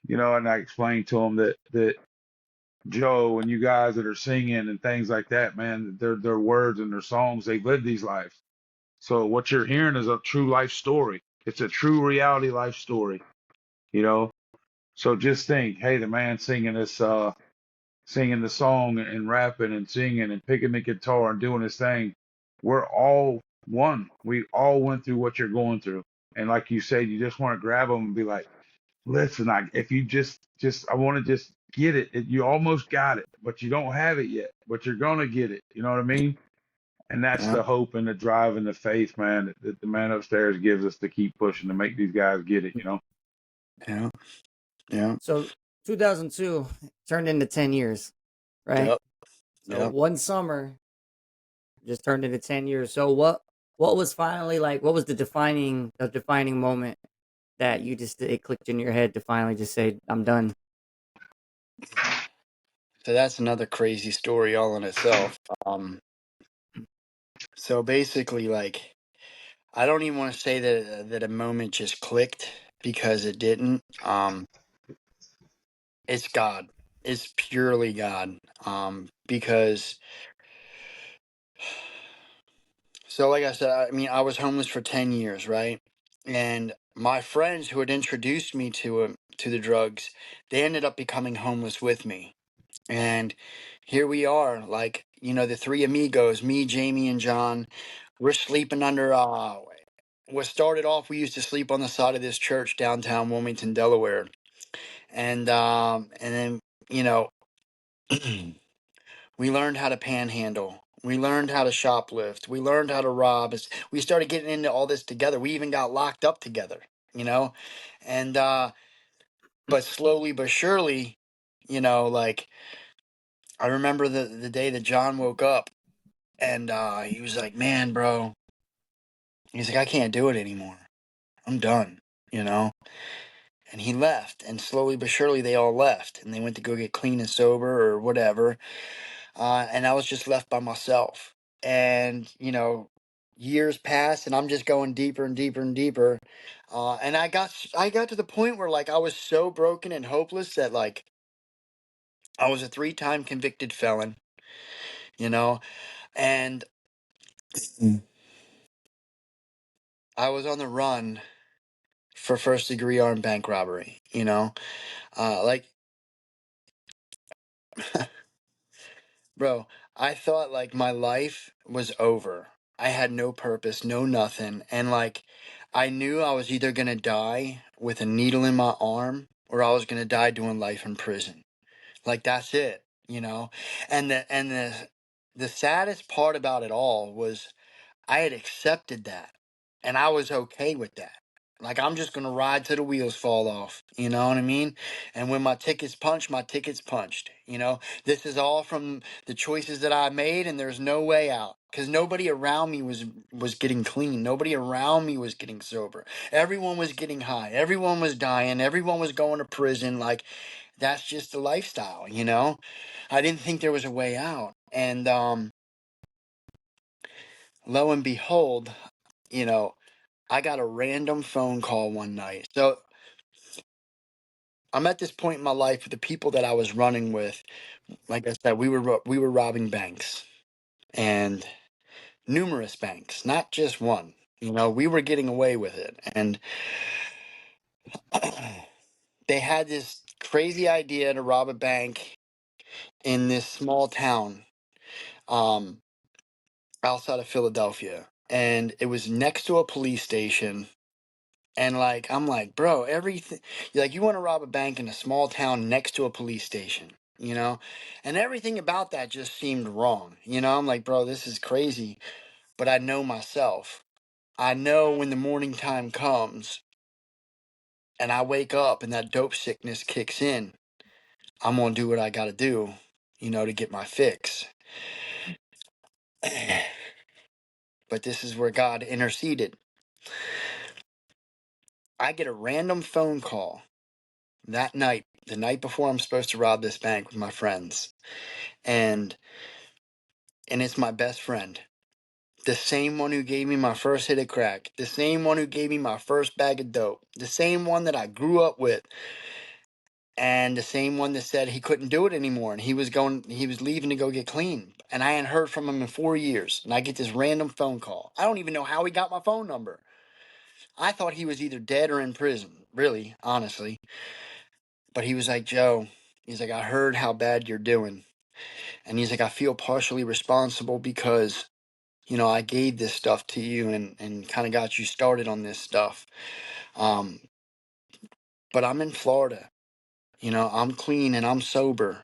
and I explained to them that Joe and you guys that are singing and things like that, man, their words and their songs, they've lived these lives. So what you're hearing is a true life story. It's a true reality life story, you know. So just think, hey, the man singing the song and rapping and singing and picking the guitar and doing his thing. We're all one. We all went through what you're going through. And like you said, you just want to grab them and be like, listen, if you I want to just get it. You almost got it, but you don't have it yet, but you're going to get it. You know what I mean? And that's Yeah. the hope and the drive and the faith, man, that the man upstairs gives us to keep pushing to make these guys get it, Yeah. Yeah. So 2002 turned into 10 years, right? Yep. So Yep. one summer just turned into 10 years. So what was finally like, what was the defining moment that you just, it clicked in your head to finally just say, I'm done? So that's another crazy story all in itself. So basically, like, I don't even want to say that a moment just clicked, because it didn't. It's God. It's purely God. Because, so like I said, I mean, I was homeless for 10 years, right? And my friends who had introduced me to the drugs, they ended up becoming homeless with me. And here we are, like, the three amigos, me, Jamie, and John. We're sleeping under what started off, we used to sleep on the side of this church downtown Wilmington, Delaware. And then, you know, we learned how to panhandle. We learned how to shoplift. We learned how to rob. We started getting into all this together. We even got locked up together, you know? And but slowly but surely, like, I remember the day that John woke up, and he was like, "Man, bro," he's like, "I can't do it anymore. I'm done," you know? And he left, and slowly but surely they all left, and they went to go get clean and sober or whatever. And I was just left by myself. And, years passed, and I'm just going deeper and deeper and deeper. And I got to the point where, like, I was so broken and hopeless that, like, I was a 3-time convicted felon, you know, and I was on the run for first-degree armed bank robbery, like, bro, I thought, like, my life was over. I had no purpose, no nothing. And, like, I knew I was either going to die with a needle in my arm, or I was going to die doing life in prison. Like, that's it, you know? And the saddest part about it all was I had accepted that, and I was okay with that. Like, I'm just gonna ride till the wheels fall off. You know what I mean? And when my ticket's punched, my ticket's punched. This is all from the choices that I made, and there's no way out. Because nobody around me was getting clean. Nobody around me was getting sober. Everyone was getting high. Everyone was dying. Everyone was going to prison. Like, that's just the lifestyle. I didn't think there was a way out. And lo and behold, you know, I got a random phone call one night. So I'm at this point in my life with the people that I was running with. Like I said, we were robbing banks, and numerous banks, not just one. You know, we were getting away with it. And they had this crazy idea to rob a bank in this small town outside of Philadelphia. And it was next to a police station. And like, I'm like, bro, everything, like, you want to rob a bank in a small town next to a police station, you know? And everything about that just seemed wrong. You know, I'm like, bro, this is crazy. But I know myself. I know when the morning time comes and I wake up and that dope sickness kicks in, I'm going to do what I got to do, you know, to get my fix. But this is where God interceded. I get a random phone call that night, the night before I'm supposed to rob this bank with my friends. And it's my best friend. The same one who gave me my first hit of crack. The same one who gave me my first bag of dope. The same one that I grew up with. And the same one that said he couldn't do it anymore and he was leaving to go get clean. And I hadn't heard from him in 4 years. And I get this random phone call. I don't even know how he got my phone number. I thought he was either dead or in prison, really, honestly. But he was like, Joe, he's like, I heard how bad you're doing. And he's like, I feel partially responsible because, you know, I gave this stuff to you and kind of got you started on this stuff. But I'm in Florida. You know, I'm clean and I'm sober.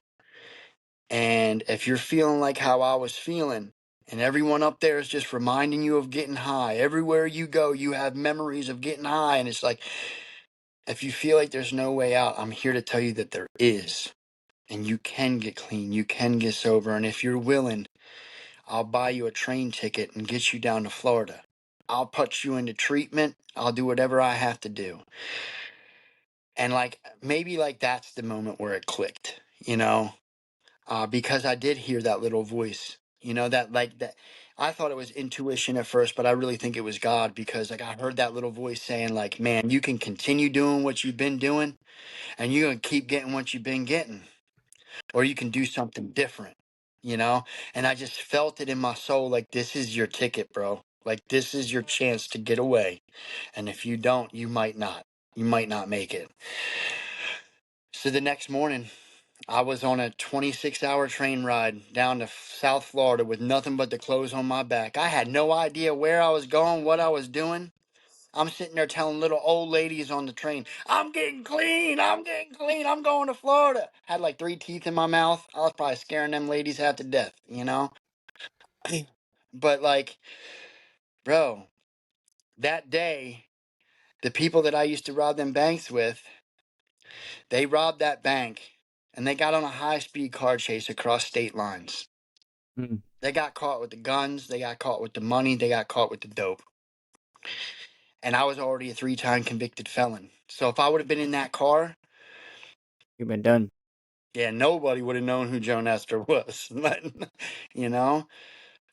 And if you're feeling like how I was feeling, and everyone up there is just reminding you of getting high, everywhere you go, you have memories of getting high. And it's like, if you feel like there's no way out, I'm here to tell you that there is. And you can get clean, you can get sober. And if you're willing, I'll buy you a train ticket and get you down to Florida. I'll put you into treatment. I'll do whatever I have to do. And like, maybe like that's the moment where it clicked, you know? Because I did hear that little voice, you know, that like that. I thought it was intuition at first, but I really think it was God because like I heard that little voice saying like, man, you can continue doing what you've been doing and you're going to keep getting what you've been getting, or you can do something different, you know? And I just felt it in my soul. Like, this is your ticket, bro. Like, this is your chance to get away. And if you don't, you might not make it. So the next morning, I was on a 26-hour train ride down to South Florida with nothing but the clothes on my back. I had no idea where I was going, what I was doing. I'm sitting there telling little old ladies on the train, I'm getting clean, I'm going to Florida. Had like 3 teeth in my mouth. I was probably scaring them ladies half to death, you know? But like, bro, that day, the people that I used to rob them banks with, they robbed that bank and they got on a high-speed car chase across state lines. Mm. They got caught with the guns, they got caught with the money, they got caught with the dope. And I was already a 3-time convicted felon. So if I would have been in that car, You've been done. yeah, nobody would have known who Joenester was. You know?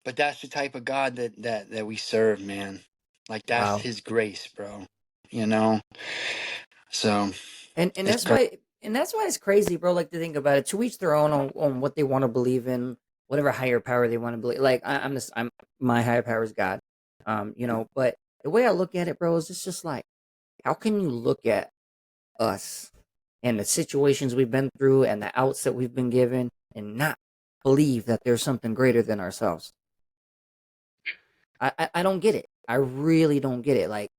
But that's the type of God that we serve, man. Like, that's Wow. his grace, bro. You know? So And it's that's why it's crazy, bro. Like, to think about it, to each their own on what they want to believe in, whatever higher power they want to believe. Like, I'm my higher power is God. You know, but the way I look at it, bro, is it's just like, how can you look at us and the situations we've been through and the outs that we've been given and not believe that there's something greater than ourselves? I don't get it. I really don't get it. Like,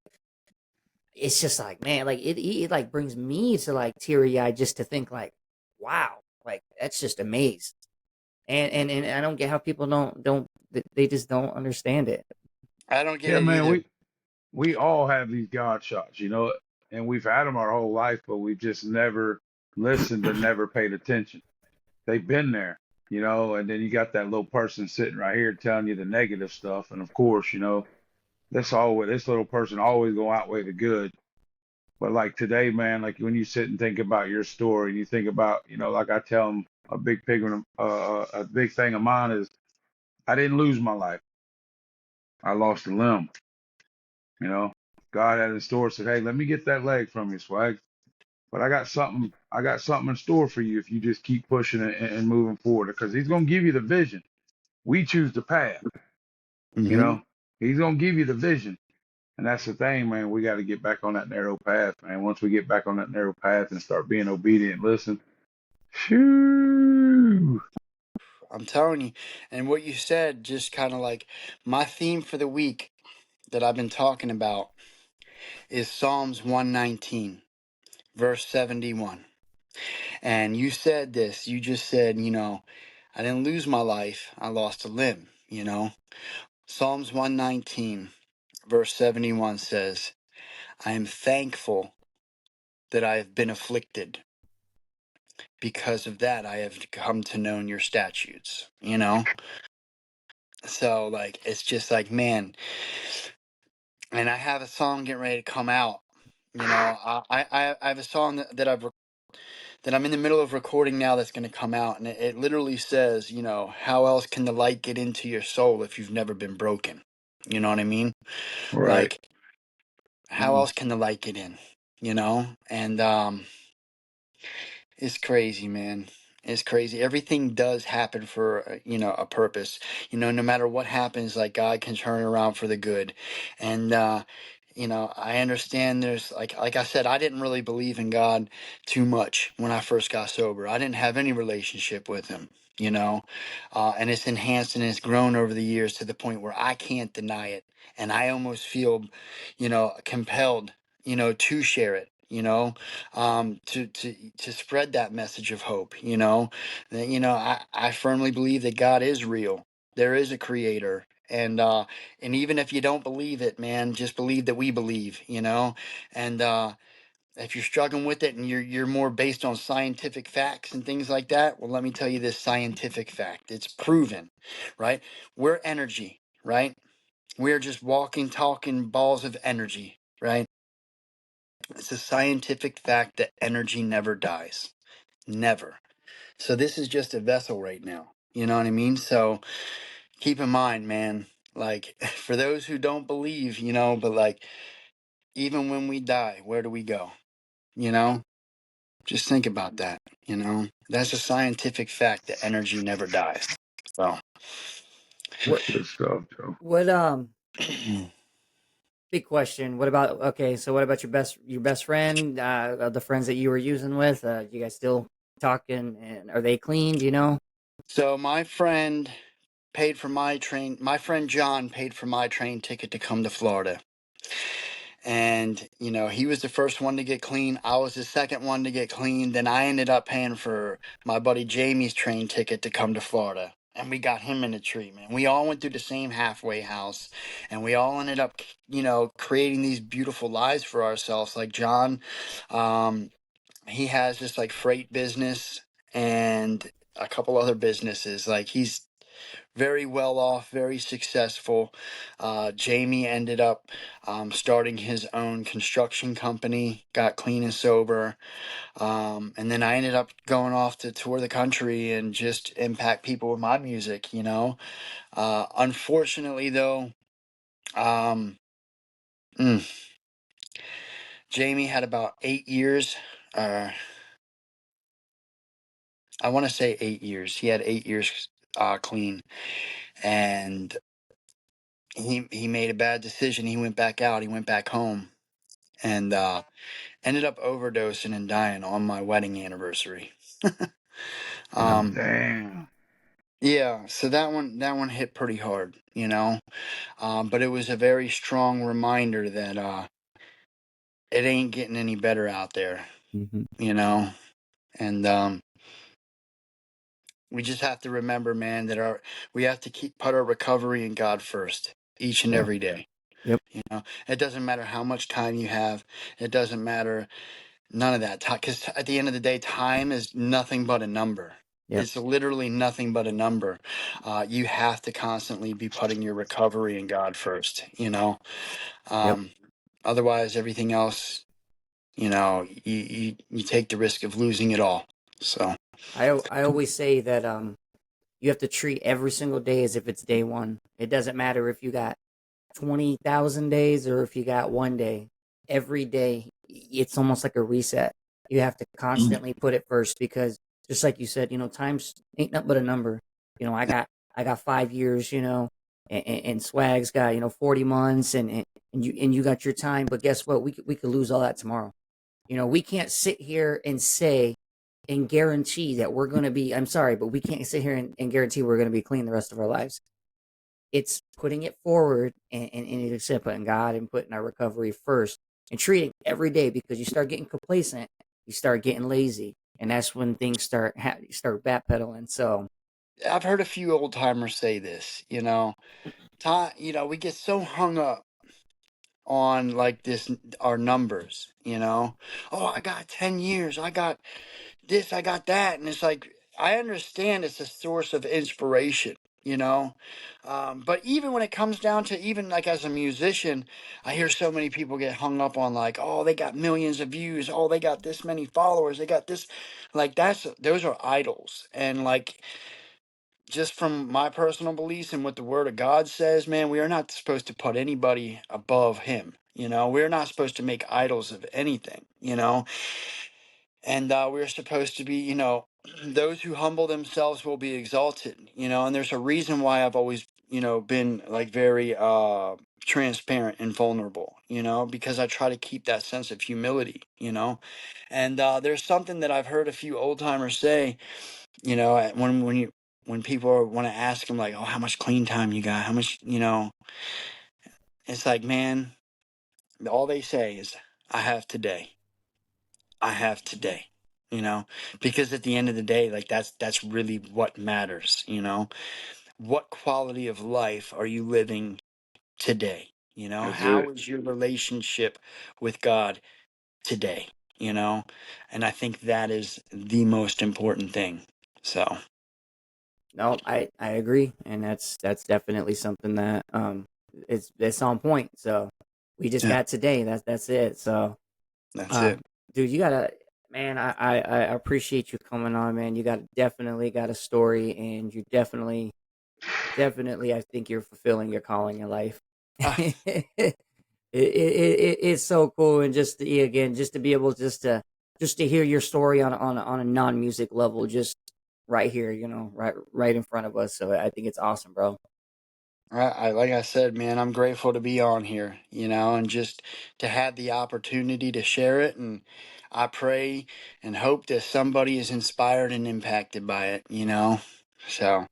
it's just like, man, like it like brings me to like teary eyed just to think like, wow, like that's just amazing. And I don't get how people don't they just don't understand it. I don't get Yeah, it man, either. we all have these God shots, you know, and we've had them our whole life, but we've just never listened and never paid attention. They've been there, you know, and then you got that little person sitting right here telling you the negative stuff, and of course, you know, this little person always gonna outweigh the good. But like today, man, like when you sit and think about your story, and you think about, you know, like I tell them, a big thing of mine is I didn't lose my life. I lost a limb. You know, God had in store said, "Hey, let me get that leg from you, Swag. But I got something. I got something in store for you if you just keep pushing it and moving forward. Because He's gonna give you the vision. We choose the path. You Mm-hmm. know, He's gonna give you the vision. And that's the thing, man. We got to get back on that narrow path, man. Once we get back on that narrow path and start being obedient, listen, shoo. I'm telling you. And what you said, just kind of like my theme for the week that I've been talking about is Psalms 119, verse 71. And you said this, you just said, I didn't lose my life, I lost a limb, Psalms 119, verse 71 says, I am thankful that I have been afflicted. Because of that, I have come to know your statutes, So, like, it's just like, man. And I have a song getting ready to come out. I have a song that I'm in the middle of recording now that's going to come out, and it literally says, how else can the light get into your soul if you've never been broken? You know what I mean? Right. Like, how else can the light get in? And it's crazy, man. It's crazy. Everything does happen for, a purpose. No matter what happens, like God can turn it around for the good. And, I understand there's like I said, I didn't really believe in God too much when I first got sober. I didn't have any relationship with him, and it's enhanced and it's grown over the years to the point where I can't deny it. And I almost feel, compelled, to share it, to spread that message of hope, that, I firmly believe that God is real. There is a creator. And even if you don't believe it, man, just believe that we believe, and if you're struggling with it and you're more based on scientific facts and things like that, well, let me tell you this scientific fact. It's proven, right? We're energy, right? We're just walking, talking balls of energy, right? It's a scientific fact that energy never dies. Never. So this is just a vessel right now. You know what I mean? So keep in mind, man, like for those who don't believe, but like even when we die, where do we go? You know? Just think about that, That's a scientific fact that energy never dies. So That's What good stuff, Joe. what big question. What about your best friend, the friends that you were using with? You guys still talking, and are they clean, do you know? so my friend paid for my train my friend John paid for my train ticket to come to Florida. And, he was the first one to get clean. I was the second one to get clean. Then I ended up paying for my buddy Jamie's train ticket to come to Florida. And we got him into treatment. We all went through the same halfway house. And we all ended up, creating these beautiful lives for ourselves. Like John, he has this like freight business and a couple other businesses. Like he's very well off, very successful. Jamie ended up starting his own construction company, got clean and sober. And then I ended up going off to tour the country and just impact people with my music, Unfortunately, though, um, mm, Jamie had about 8 years. I want to say 8 years. He had 8 years clean. And he made a bad decision. He went back out. He went back home, and ended up overdosing and dying on my wedding anniversary. um, Damn. yeah, so that one hit pretty hard, but it was a very strong reminder that it ain't getting any better out there, Mm-hmm. And we just have to remember, man, that we have to put our recovery in God first, each and Yeah. every day. Yep. It doesn't matter how much time you have. It doesn't matter none of that. Because at the end of the day, time is nothing but a number. Yep. It's literally nothing but a number. You have to constantly be putting your recovery in God first, Yep. Otherwise, everything else, you take the risk of losing it all. So, I always say that you have to treat every single day as if it's day one. It doesn't matter if you got 20,000 days or if you got one day. Every day, it's almost like a reset. You have to constantly put it first because, just like you said, times ain't nothing but a number. I got 5 years. and Swag's got 40 months, and you got your time. But guess what? We could lose all that tomorrow. We can't sit here and say and guarantee that we're going to be. I'm sorry, but we can't sit here and guarantee we're going to be clean the rest of our lives. It's putting it forward and it's putting God and putting our recovery first and treating every day, because you start getting complacent, you start getting lazy, and that's when things start backpedaling. So I've heard a few old timers say this, time, we get so hung up on like this, our numbers, oh, I got 10 years, I got this, I got that. And it's like, I understand it's a source of inspiration, but even when it comes down to, even like as a musician, I hear so many people get hung up on like, oh, they got millions of views, oh, they got this many followers, they got this, like those are idols. And like, just from my personal beliefs and what the word of God says, man, we are not supposed to put anybody above him. We're not supposed to make idols of anything, and we're supposed to be, those who humble themselves will be exalted, and there's a reason why I've always, been like very transparent and vulnerable, because I try to keep that sense of humility, and there's something that I've heard a few old timers say, when people want to ask them like, oh, how much clean time you got, how much, it's like, man, all they say is, I have today. I have today, because at the end of the day, like that's really what matters, what quality of life are you living today? That's How it. is your relationship with God today? And I think that is the most important thing. So, no, I agree, and that's definitely something that it's on point. So we just yeah, got today. That's it. So that's it. dude, you gotta, man. I appreciate you coming on, man. You definitely got a story, and you definitely, I think you're fulfilling your calling in life. Uh, It's so cool, and just to, again, just to be able just to hear your story on a non music level, just right here, right in front of us. So I think it's awesome, bro. like I said, man, I'm grateful to be on here, and just to have the opportunity to share it. And I pray and hope that somebody is inspired and impacted by it, So,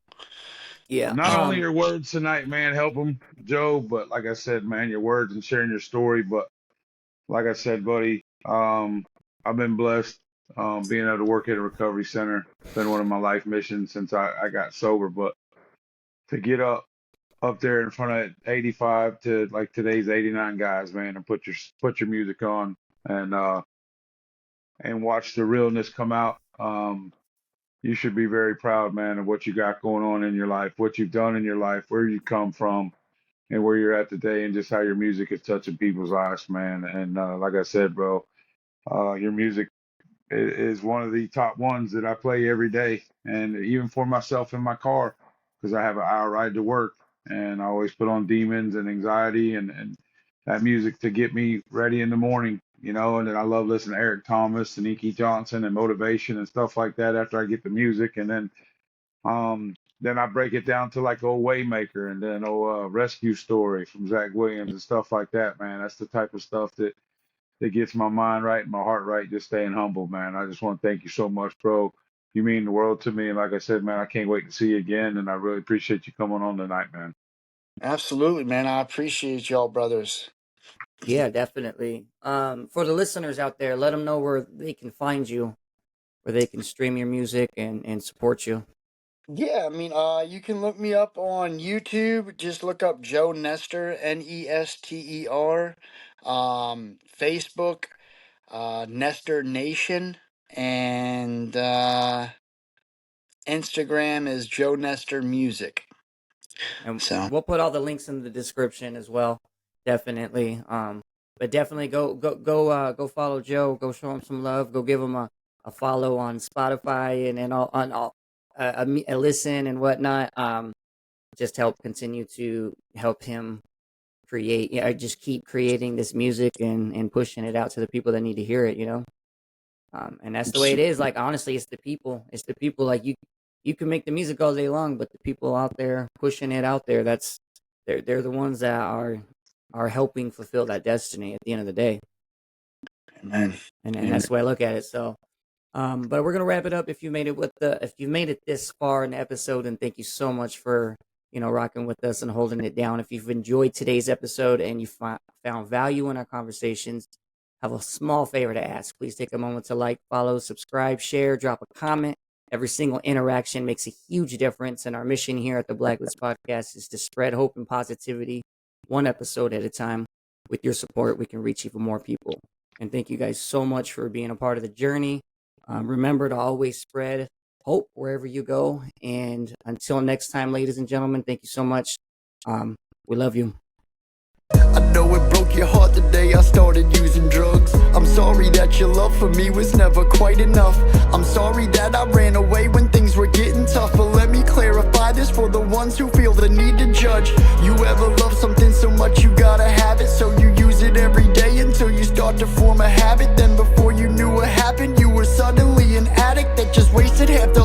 Yeah. Not only your words tonight, man, help them, Joe, but like I said, man, your words and sharing your story. But like I said, buddy, I've been blessed being able to work at a recovery center. It's been one of my life missions since I got sober. But to get up there in front of 85 to like today's 89 guys, man, and put your music on and watch the realness come out. You should be very proud, man, of what you got going on in your life, what you've done in your life, where you come from, and where you're at today, and just how your music is touching people's lives, man. And like I said, bro, your music is one of the top ones that I play every day, and even for myself in my car, because I have an hour ride to work, and I always put on Demons and Anxiety and that music to get me ready in the morning, and then I love listening to Eric Thomas and Inky Johnson and motivation and stuff like that after I get the music, and then I break it down to like old Waymaker and then Rescue Story from Zach Williams and stuff like that, man. That's the type of stuff that gets my mind right and my heart right, just staying humble, man. I just want to thank you so much, bro. You mean the world to me. And like I said, man, I can't wait to see you again. And I really appreciate you coming on tonight, man. absolutely, man. I appreciate y'all, brothers. Yeah, definitely. For the listeners out there, let them know where they can find you, where they can stream your music and support you. Yeah, I mean, you can look me up on YouTube. Just look up Joenester, Nester. Facebook, Nestor Nation, and Instagram is Joe Nestor Music. And So, we'll put all the links in the description as well. Definitely. But definitely go follow Joe. Go show him some love. Go give him a follow on Spotify and all on all a listen and whatnot. Just continue to help him create. Yeah, just keep creating this music and pushing it out to the people that need to hear it. And that's the way it is. Like, honestly, it's the people. It's the people. Like, you can make the music all day long, but the people out there pushing it out there, they're the ones that are helping fulfill that destiny at the end of the day. Amen. And that's the way I look at it. So, but we're gonna wrap it up. If you made it this far in the episode, and thank you so much for rocking with us and holding it down. If you've enjoyed today's episode and you found value in our conversations, I have a small favor to ask. Please take a moment to like, follow, subscribe, share, drop a comment. Every single interaction makes a huge difference. And our mission here at the Blaklist Podcast is to spread hope and positivity, one episode at a time. With your support, we can reach even more people. And thank you guys so much for being a part of the journey. Remember to always spread hope wherever you go. And until next time, ladies and gentlemen, thank you so much. We love you. I know it broke your heart the day I started using drugs. I'm sorry that your love for me was never quite enough. I'm sorry that I ran away when things were getting tough. But let me clarify this for the ones who feel the need to judge. You ever love something so much you gotta have it, so you use it every day until you start to form a habit. Then before you knew what happened, you were suddenly an addict that just wasted half the